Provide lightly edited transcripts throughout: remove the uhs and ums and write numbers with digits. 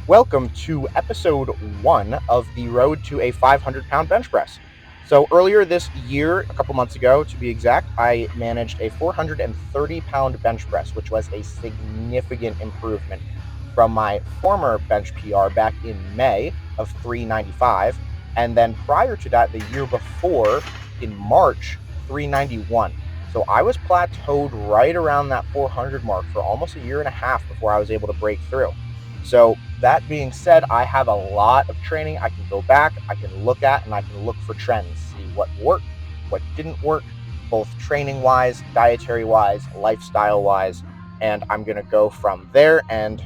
Welcome to episode 1 of the Road to a 500-pound bench press. So, earlier this year, a couple months ago to be exact, I managed a 430-pound bench press, which was a significant improvement from my former bench PR back in May of 395. And then prior to that, the year before, in March, 391. So I was plateaued right around that 400 mark for almost a year and a half before I was able to break through. So that being said, I have a lot of training I can go back, I can look at, and I can look for trends, see what worked, what didn't work, both training wise, dietary wise, lifestyle wise. And I'm going to go from there and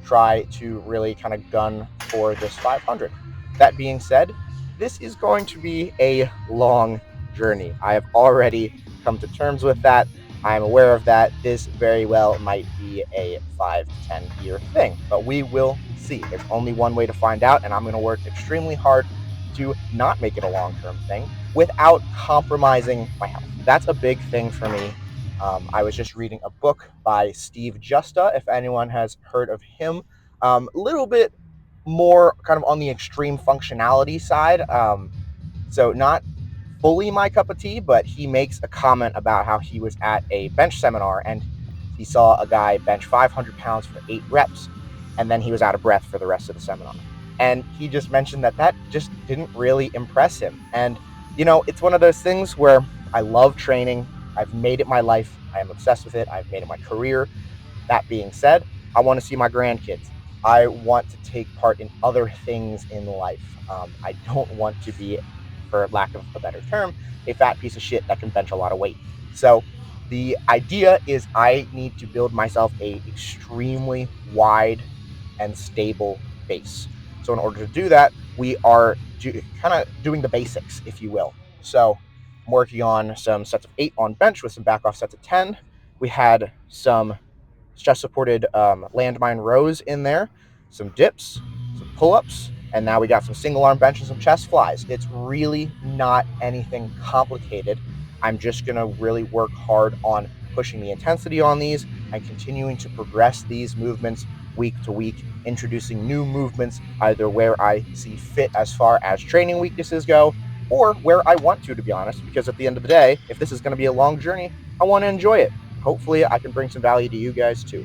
try to really kind of gun for this 500. That being said, this is going to be a long journey. I have already come to terms with that. I'm aware of that. This very well might be a 5 to 10 year thing, but we will see. There's only one way to find out, and I'm going to work extremely hard to not make it a long term thing without compromising my health. That's a big thing for me. I was just reading a book by Steve Justa, if anyone has heard of him. A little bit more kind of on the extreme functionality side. So not fully my cup of tea, but he makes a comment about how he was at a bench seminar and he saw a guy bench 500 pounds for 8 reps, and then he was out of breath for the rest of the seminar. And he just mentioned that just didn't really impress him. And, it's one of those things where I love training. I've made it my life. I am obsessed with it. I've made it my career. That being said, I want to see my grandkids. I want to take part in other things in life. I don't want to be, for lack of a better term, a fat piece of shit that can bench a lot of weight. So the idea is I need to build myself a extremely wide and stable base. So in order to do that, we are kind of doing the basics, if you will. So I'm working on some sets of 8 on bench with some back off sets of 10. We had some chest supported landmine rows in there, some dips, some pull ups, and now we got some single arm bench and some chest flies. It's really not anything complicated. I'm just going to really work hard on pushing the intensity on these and continuing to progress these movements week to week, introducing new movements either where I see fit as far as training weaknesses go or where I want to be honest, because at the end of the day, if this is going to be a long journey, I want to enjoy it. Hopefully I can bring some value to you guys too.